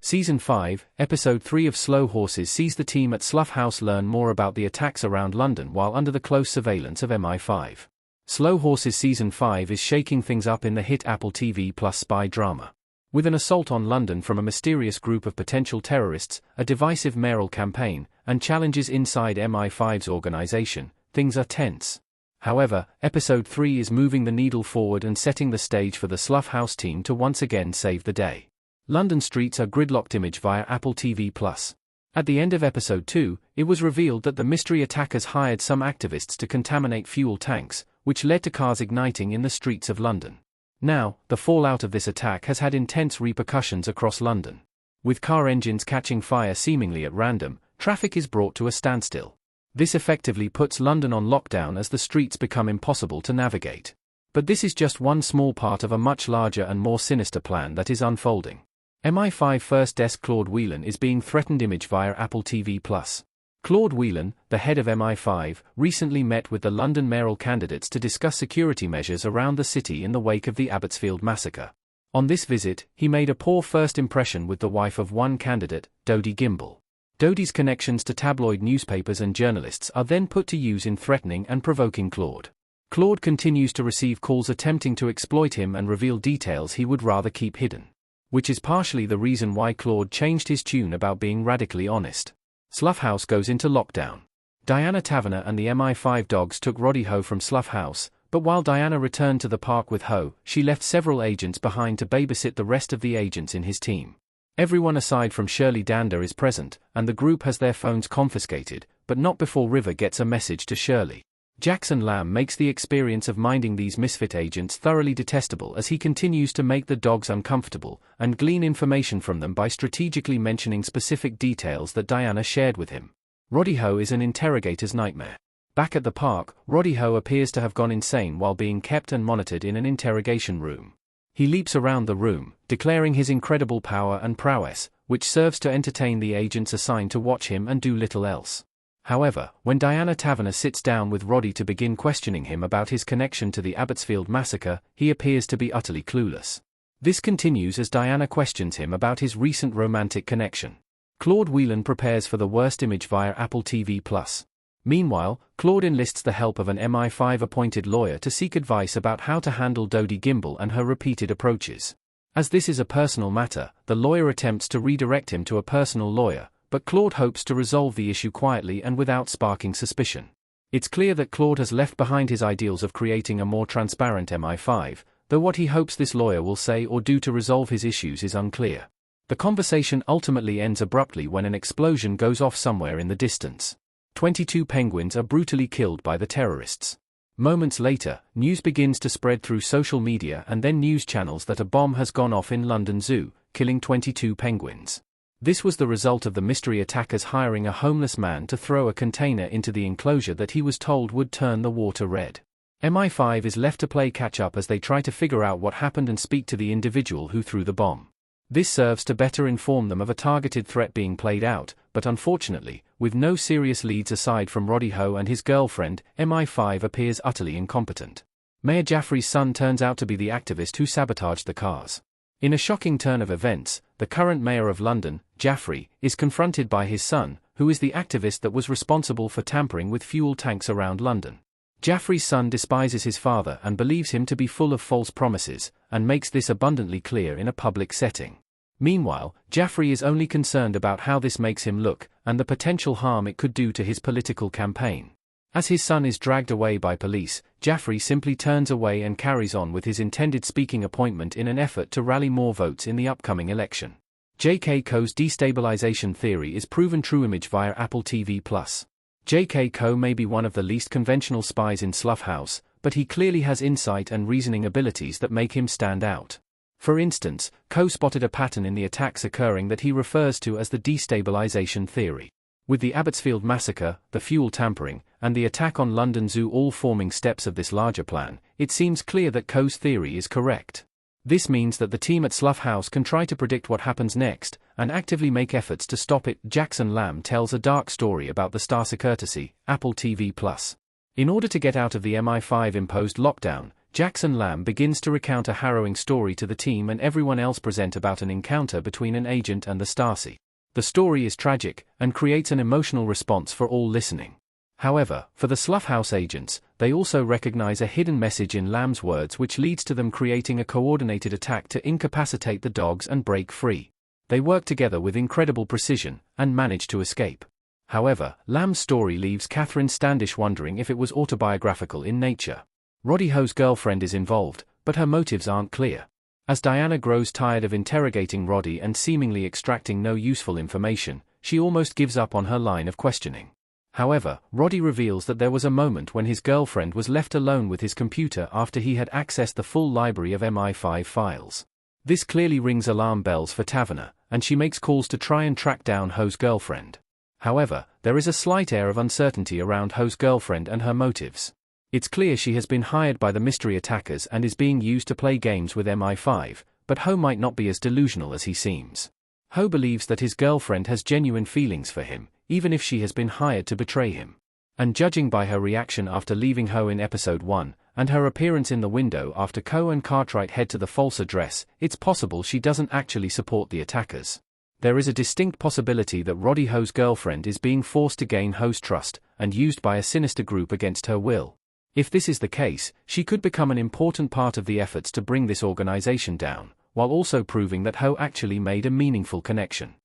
Season 5, Episode 3 of Slow Horses sees the team at Slough House learn more about the attacks around London while under the close surveillance of MI5. Slow Horses Season 5 is shaking things up in the hit Apple TV Plus spy drama. With an assault on London from a mysterious group of potential terrorists, a divisive mayoral campaign, and challenges inside MI5's organization, things are tense. However, Episode 3 is moving the needle forward and setting the stage for the Slough House team to once again save the day. London streets are gridlocked image via Apple TV+. At the end of Episode 2, it was revealed that the mystery attackers hired some activists to contaminate fuel tanks, which led to cars igniting in the streets of London. Now, the fallout of this attack has had intense repercussions across London. With car engines catching fire seemingly at random, traffic is brought to a standstill. This effectively puts London on lockdown as the streets become impossible to navigate. But this is just one small part of a much larger and more sinister plan that is unfolding. MI5 First Desk Claude Whelan is being threatened image via Apple TV+. Claude Whelan, the head of MI5, recently met with the London mayoral candidates to discuss security measures around the city in the wake of the Abbotsfield massacre. On this visit, he made a poor first impression with the wife of one candidate, Dodie Gimble. Dodie's connections to tabloid newspapers and journalists are then put to use in threatening and provoking Claude. Claude continues to receive calls attempting to exploit him and reveal details he would rather keep hidden. Which is partially the reason why Claude changed his tune about being radically honest. Slough House goes into lockdown. Diana Taverner and the MI5 dogs took Roddy Ho from Slough House, but while Diana returned to the park with Ho, she left several agents behind to babysit the rest of the agents in his team. Everyone aside from Shirley Dander is present, and the group has their phones confiscated, but not before River gets a message to Shirley. Jackson Lamb makes the experience of minding these misfit agents thoroughly detestable as he continues to make the dogs uncomfortable and glean information from them by strategically mentioning specific details that Diana shared with him. Roddy Ho is an interrogator's nightmare. Back at the park, Roddy Ho appears to have gone insane while being kept and monitored in an interrogation room. He leaps around the room, declaring his incredible power and prowess, which serves to entertain the agents assigned to watch him and do little else. However, when Diana Taverner sits down with Roddy to begin questioning him about his connection to the Abbotsfield massacre, he appears to be utterly clueless. This continues as Diana questions him about his recent romantic connection. Claude Whelan prepares for the worst image via Apple TV+. Meanwhile, Claude enlists the help of an MI5 appointed lawyer to seek advice about how to handle Dodie Gimble and her repeated approaches. As this is a personal matter, the lawyer attempts to redirect him to a personal lawyer, but Claude hopes to resolve the issue quietly and without sparking suspicion. It's clear that Claude has left behind his ideals of creating a more transparent MI5, though what he hopes this lawyer will say or do to resolve his issues is unclear. The conversation ultimately ends abruptly when an explosion goes off somewhere in the distance. 22 penguins are brutally killed by the terrorists. Moments later, news begins to spread through social media and then news channels that a bomb has gone off in London Zoo, killing 22 penguins. This was the result of the mystery attackers hiring a homeless man to throw a container into the enclosure that he was told would turn the water red. MI5 is left to play catch-up as they try to figure out what happened and speak to the individual who threw the bomb. This serves to better inform them of a targeted threat being played out, but unfortunately, with no serious leads aside from Roddy Ho and his girlfriend, MI5 appears utterly incompetent. Mayor Jaffrey's son turns out to be the activist who sabotaged the cars. In a shocking turn of events, the current mayor of London, Jaffrey, is confronted by his son, who is the activist that was responsible for tampering with fuel tanks around London. Jaffrey's son despises his father and believes him to be full of false promises, and makes this abundantly clear in a public setting. Meanwhile, Jaffrey is only concerned about how this makes him look, and the potential harm it could do to his political campaign. As his son is dragged away by police, Jaffrey simply turns away and carries on with his intended speaking appointment in an effort to rally more votes in the upcoming election. J.K. Coe's destabilization theory is proven true image via Apple TV+. J.K. Coe may be one of the least conventional spies in Slough House, but he clearly has insight and reasoning abilities that make him stand out. For instance, Coe spotted a pattern in the attacks occurring that he refers to as the destabilization theory. With the Abbotsfield massacre, the fuel tampering, and the attack on London Zoo all forming steps of this larger plan, it seems clear that Coe's theory is correct. This means that the team at Slough House can try to predict what happens next, and actively make efforts to stop it. Jackson Lamb tells a dark story about the Starcer courtesy, Apple TV+. In order to get out of the MI5 imposed lockdown, Jackson Lamb begins to recount a harrowing story to the team and everyone else present about an encounter between an agent and the Stasi. The story is tragic, and creates an emotional response for all listening. However, for the Slough House agents, they also recognize a hidden message in Lamb's words which leads to them creating a coordinated attack to incapacitate the dogs and break free. They work together with incredible precision, and manage to escape. However, Lamb's story leaves Catherine Standish wondering if it was autobiographical in nature. Roddy Ho's girlfriend is involved, but her motives aren't clear. As Diana grows tired of interrogating Roddy and seemingly extracting no useful information, she almost gives up on her line of questioning. However, Roddy reveals that there was a moment when his girlfriend was left alone with his computer after he had accessed the full library of MI5 files. This clearly rings alarm bells for Taverner, and she makes calls to try and track down Ho's girlfriend. However, there is a slight air of uncertainty around Ho's girlfriend and her motives. It's clear she has been hired by the mystery attackers and is being used to play games with MI5, but Ho might not be as delusional as he seems. Ho believes that his girlfriend has genuine feelings for him, even if she has been hired to betray him. And judging by her reaction after leaving Ho in episode 1, and her appearance in the window after Co and Cartwright head to the false address, it's possible she doesn't actually support the attackers. There is a distinct possibility that Roddy Ho's girlfriend is being forced to gain Ho's trust, and used by a sinister group against her will. If this is the case, she could become an important part of the efforts to bring this organization down, while also proving that Ho actually made a meaningful connection.